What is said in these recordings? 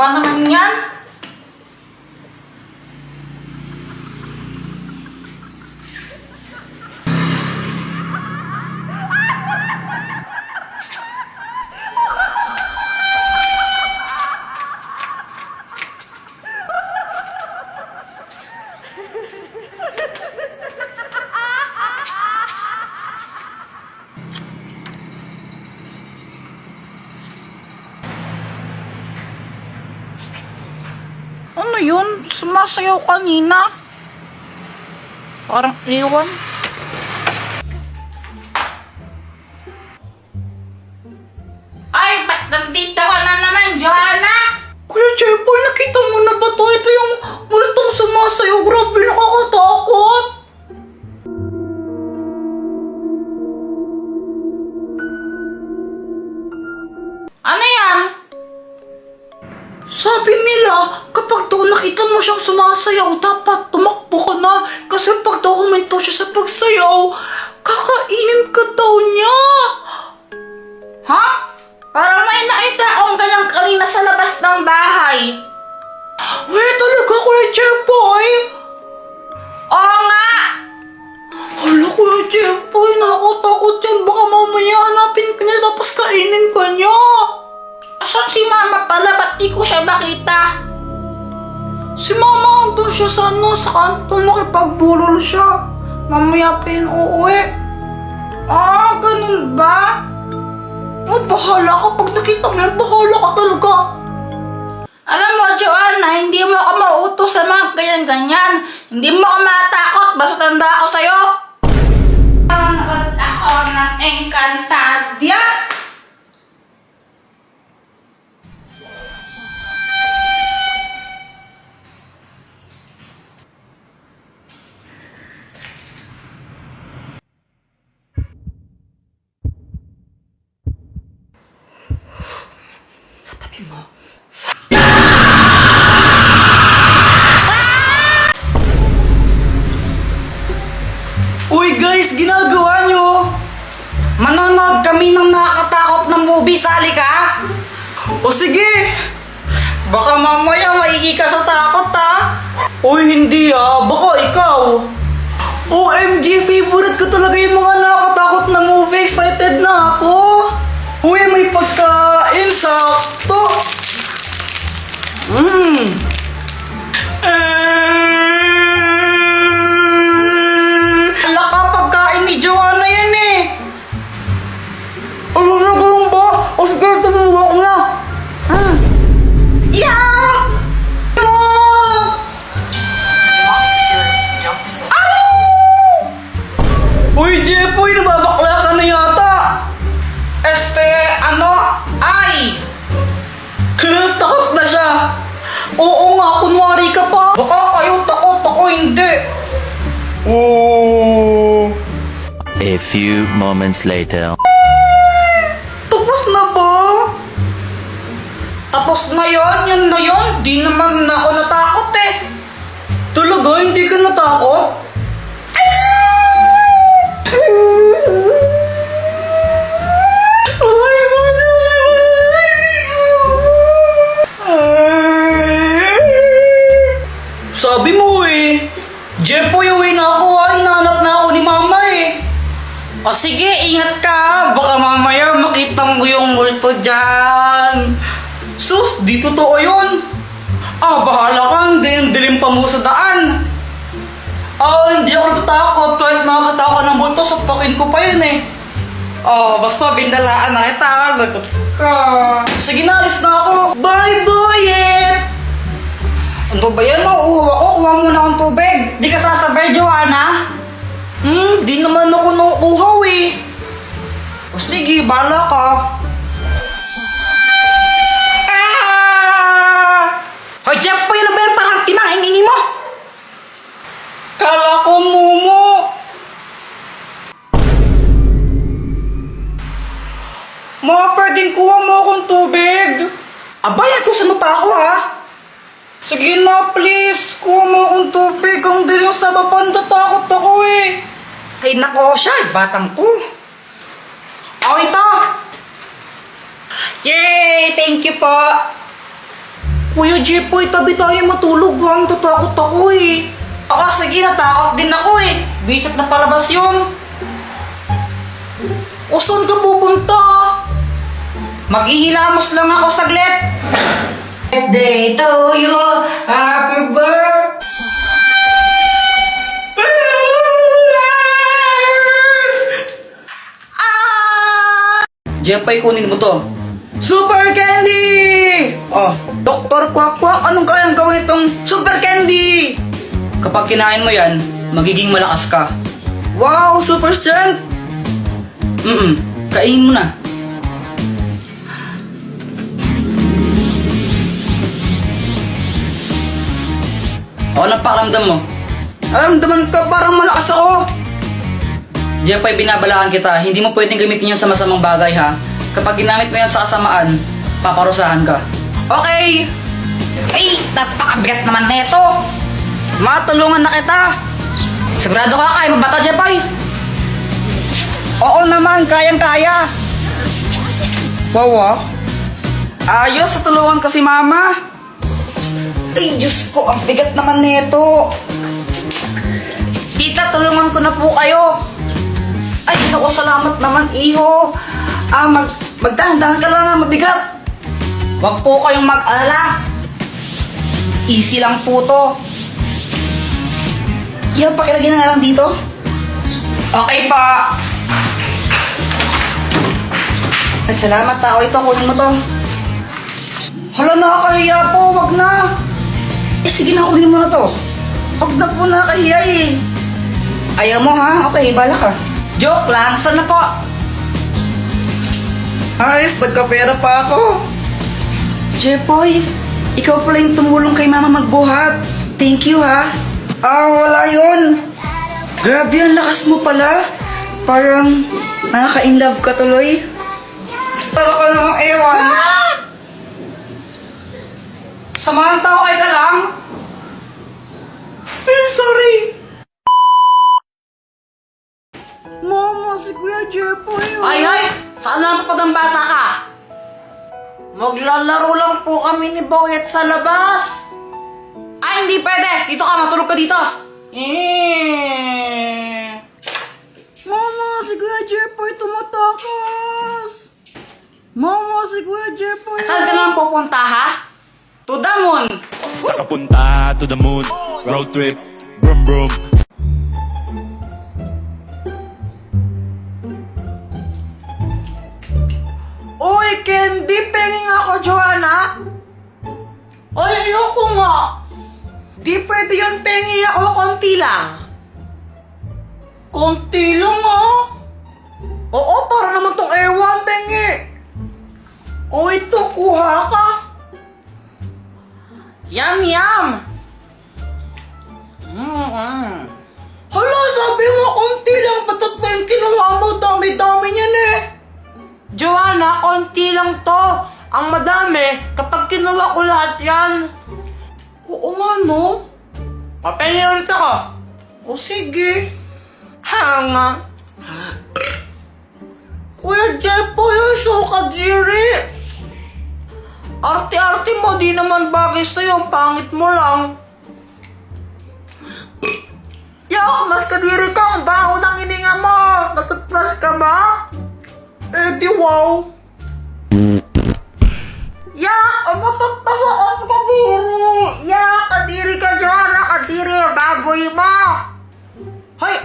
Ba naman yan? Ano yun? Sumasayaw kanina. Parang iwan. Ay, ba't nandito ka na naman, Joanna? Kuya Jeboy, nakita mo na ba to? Ito yung multong sumasayaw. Grabe, nakakatakot. Ano yan? Sabi nila, kapag daw nakita mo siyang sumasayaw, dapat tumakbo ka na. Kasi pag daw huminto siya sa pagsayaw, kakainin ka daw niya. Ha? Parang may nakita akong ganyan kanina sa labas ng bahay. Wait, talaga, Kuya Jeboy? Oo nga! Hala, Kuya Jeboy, nakakatakot yan. Baka mamaya hanapin ka niya tapos kainin ka niya. Asan si mama pala? Ba't di ko siya makita? Si Mama andun siya sa sa kanto, nakipagbulol siya. Mamaya pa yun uuwi. Ah, ganun ba? Oh, bahala ka. Pag nakita mo yan, bahala ka talaga. Alam mo, Joanna, hindi mo ako mauutos sa mga ganyan-ganyan. Hindi mo ako matakot, basta tanda ako sa'yo. Nanood ako ng Encantadia. Sa tabi mo. Uy guys, ginagawa nyo? Manonood kami ng nakakatakot na movie, sali ka? O sige! Baka mamaya maigi ka sa takot, ha? Uy, hindi baka ikaw. OMG, favorite ko talaga yung mga nakakatakot na movie. Excited na ako. Uy, may pagkain, sakto. Wala ka pagkain ni Joanna yan eh. Ano na ganun ba? O sige, tumuha ko na. Yeah! Uy, Jepoy, nababakla ka na yata. Ay! Takot na siya. Oo nga, kunwari ka pa. Baka kayo takot, ako hindi. Oh. A few moments later. Tapos na ba? Tapos na yun na yun. Di naman na ako natakot eh. Talaga, hindi ka natakot? Sabi mo Jepoy, uwi na ako hinahanap na ako ni Mama O sige, ingat ka. Baka mamaya makita mo yung multo dyan. Sus, di totoo yun. Bahala ka, dilim pa mo sa daan. Hindi ako natatakot kahit nakakita ako ng multo, sapakin ko pa yun Basta binalaan na kita. Lagot ka. Sige na, alis na ako. Bye, Boyet! Ano ba yan? Mauuhaw ako. Kuha muna akong tubig. Di ka sasabay, Joanna? Di naman ako nakukuhaw O sige, bahala ka. Hoy, Jeff, pa yun ba yan? Parang tinahingingi mo. Kala ko, Mumu. Mga pwedeng kuha mo akong tubig. Abay, atusan mo pa ako Sige na, please. Kuha mo akong tubig. Ang dilim sa baba. Natatakot ako Ay, nako siya. Batang to. Ito. Yay! Thank you po. Kuya Jepoy, tabi tayo matulog ha. Natatakot ako eh. Oo, sige, natakot din ako eh. Bisit na palabas yun. O saan ka pupunta? Maghihilamos lang ako saglit. Birthday to you, happy birthday. Jepoy, kunin mo to. Super Candy! Oh, Dr. Quack Quack, anong kayang gawin itong Super Candy? Kapag kinain mo yan, magiging malakas ka. Wow, super strength! Kainin mo na. O, anong pakiramdam mo? Aramdaman ka, parang malakas ako. Jepoy, binabalaan kita, hindi mo pwedeng gamitin yan sa masamang bagay ha. Kapag ginamit mo yan sa kasamaan, paparusahan ka. Okay! Ay, napakabigat naman neto. Matulungan na kita! Sigurado ka kaya mo ba ito, Jepoy? Oo naman, kayang-kaya! Wow, ayos, tulungan ko si Mama! Ay, Diyos ko, ang bigat naman nito! Tita, tulungan ko na po kayo! Ay, naku, salamat naman, iho! Magdahan-dahan ka lang, mabigat! Huwag po kayong mag-alala! Easy lang po to! Yan, pakilagyan na lang dito. Okay pa. At salamat tao ito, kunin mo to. Hala, nakakahiya po, wag na. Sige na, kunin mo na to. Wag na po, nakakahiya eh. Ayaw mo ha? Okay, bala ka. Joke lang, sana po. Ayos, nagkapera pa ako. Jepoy, ikaw pala yung tumulong kay Mama magbuhat. Thank you ha. Wala yun. Grabe, ang lakas mo pala. Parang nakaka-inlove ka tuloy. Tara ka namang ewan. Samahan tao kay ka lang. Ay, sorry. Mama, si Kuya Jepoy. Ay, saan naman pa ng bata ka? Maglalaro lang po kami ni Boyet sa labas. Ay, hindi pwede. Dito ka, matulog ka dito. Mama, si Kuya Jepoy tumatakas. Mama, si Kuya Jepoy. At saan ka naman pupunta, ha? To the moon. Sa kapunta to the moon, road trip, brum brum. Uy, Candy, penging ako, Joanna. Ay, ayoko nga. Di pwede yun, pengi ako, konti lang. Konti lang, ah. Oo, para naman tong ewan, pengi. O, ito, kuha ka. Yum, yum. Hala, sabi mo, konti lang, patat na yung kinuha mo, dami-dami niyan eh. Joanna, konti lang to. Ang madami, kapag kinuha ko lahat yan. Oo nga, no? Papel ulit ako. O sige. Hanga. Kuya Jepoy, so kadiri. Arte-arte mo, di naman bagay sa'yo. Ang pangit mo lang. Yak, mas kadiri ka. Ang baho ng hininga mo. Nag-toothbrush ka ba? Eh di wow. Yak, umutot pa sa as kadiri. Yak, kadiri ka, Joanna. Kadiri, baboy mo. Hoy,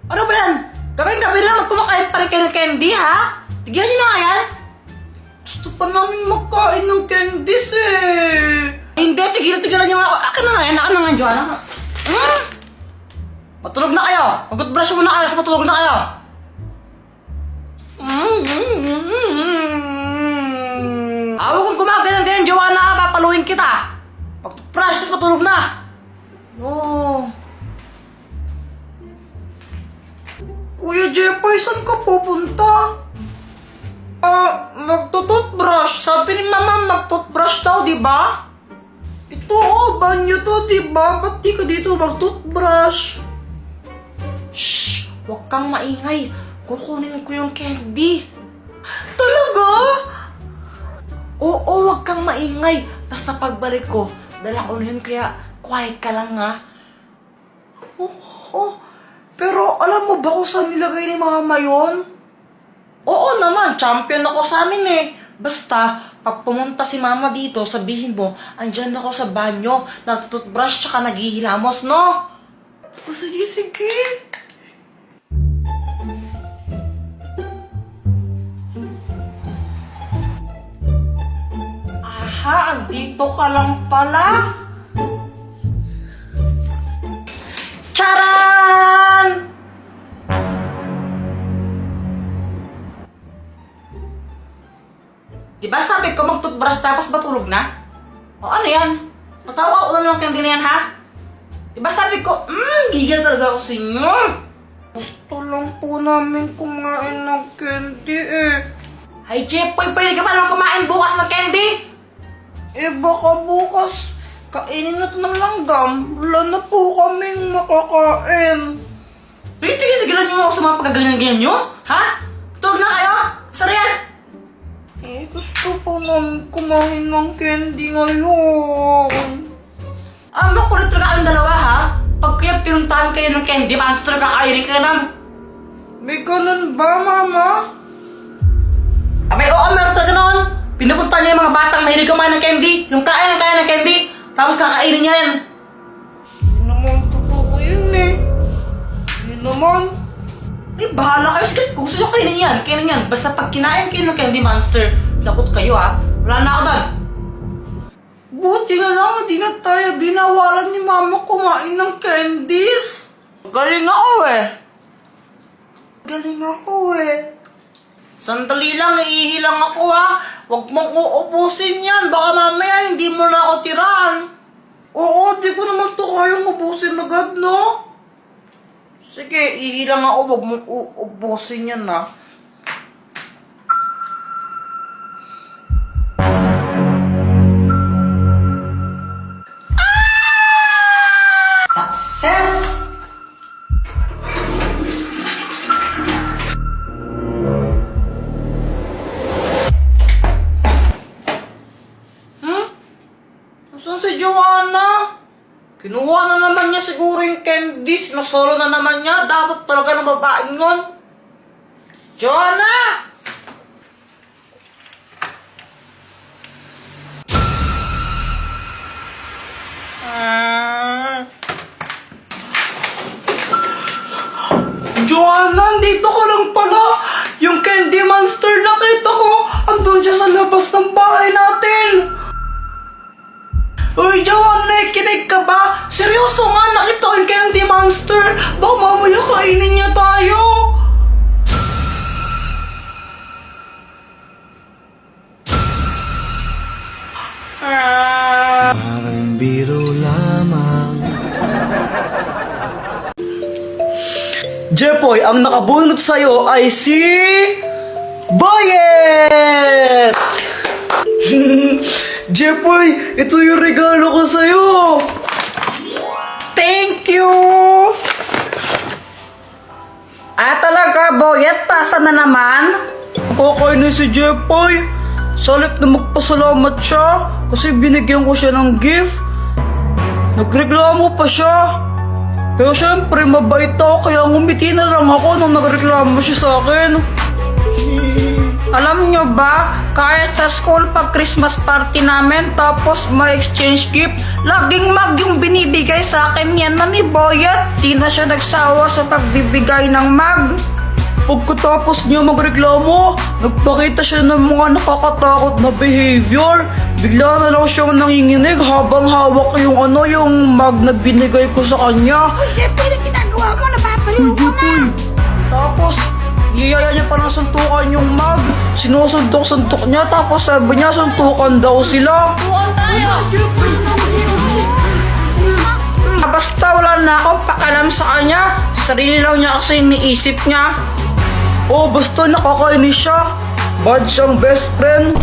ano ba yan? Gabi-gabi lang kumakain pa rin kayo ng candy, ha? Tigyan niyo na nga yan. Gusto pa namin magkain ng candies eh. Hindi, tigil-tigilan niyo nga ako. Akin na nga yan, akin na nga, Joanna. Matulog na kayo. Mag-brush muna kayo, matulog na kayo. Huwag kong gumagano'n, Joanna, papaluin kita. Pag-brush, tapos matulog na. Oh. Kuya Jepoy, saan ka pupunta? Magtututbrush. Sabi ni Mama, magtutbrush daw, di ba? Ito banyo to, diba? Ba't di ka dito mag-toothbrush? Shh! Huwag kang maingay. Kukunin ko yung candy. Talaga? Oo, huwag kang maingay. Tapos na pagbalik ko, dala ko na yun, kaya quiet ka lang ha. Oh, pero alam mo ba kung saan nilagay ni mama yun? Oo naman, champion ako sa amin eh. Basta, pag pumunta si mama dito, sabihin mo, andyan ako sa banyo, nagtutbrush tsaka naghihilamos, no? O sige, sige. Aha, andito ka lang pala. Charan! Diba sabi ko mag-toothbrush tapos matulog na? O ano yan? Matawa ko na lang candy na yan, ha? Diba sabi ko, gigil talaga ako sa inyo. Gusto lang po namin kumain ng candy eh. Ay, Jepoy, pwede ka pa lang kumain bukas ng candy? Eh, baka bukas kainin na ito ng langgam. Wala na po kaming makakain. Wait, tigilan niyo ako sa mga pagkagalingan nyo? Ha? Tulog na kayo? Sara yan? Eh, gusto po namin kumain ng candy ngayon. Makulit talaga ang dalawa, ha? Pag kaya pinuntahan kayo ng candy monster, kakainin ka na. May ganun ba, Mama? Abay, oo, meron talaga noon. Pinupunta niya yung mga batang mahilig kumain ng candy. Yung kaya ng candy. Tapos kakainin niya yan. Hindi naman totoo yun eh. Hindi naman. Eh, bahala kayo. Sige, kung gusto nyo kainin yan, kainin yan. Basta pag kinain kayo ng candy monster, lagot kayo ha. Wala na ako doon. Buti na lang, hindi na tayo dinawalan ni Mama kumain ng candies. Galing ako eh. Galing ako eh. Sandali lang, iihilang ako ha. Huwag mong uubusin yan. Baka mamaya hindi mo na ako tiraan. Oo, di ko naman to kayang ubusin agad, no? Sige, ihilang ako. Huwag mong uubusin yan ha. Success! Saan si Joanna? Kinuha na naman niya siguro yung candies. Nasolo na naman niya. Dapat talaga ng babaeng yun. Joanna! Joanna, dito ka lang pala. Yung candy monster nakita ko. Andun siya sa labas ng bahay natin. Uy, Joanna, kinig ka ba? Seryoso nga, nakita ko yung candy monster. Baka mamaya kainin niya tayo. Parang biro lamang. Jepoy, ang nakabunot sa'yo ay si... Boyet! Jepoy, ito yung regalo ko sa'yo! Thank you! Talaga, Boyet? Pasa na naman? Kakainin si Jepoy. Salit na magpasalamat siya kasi binigyan ko siya ng gift. Nagreklamo pa siya. Pero syempre, mabait ako kaya ngumiti na lang ako nung nagreklamo siya sa akin. Alam nyo ba, kahit sa school pag Christmas party namin tapos may exchange gift, laging mag yung binibigay sa akin yan na ni Boyet. Di na siya nagsawa sa pagbibigay ng mag. Pagkatapos niya magreklamo, nagpakita siya ng mga nakakatakot na behavior. Bigla na lang siyang nanginginig habang hawak yung yung mag na binigay ko sa kanya. Jepoy, na ginagawa mo, napapaliw ko na. Tapos, niyaya niya pa ng suntukan yung mag. Sinusuntok-suntok niya, tapos sabi niya suntukan daw sila. Buwan tayo. Basta wala na akong pakialam sa kanya. Sarili lang niya kasi iniisip niya. Oh, basta nakakainis siya. Bad siyang best friend.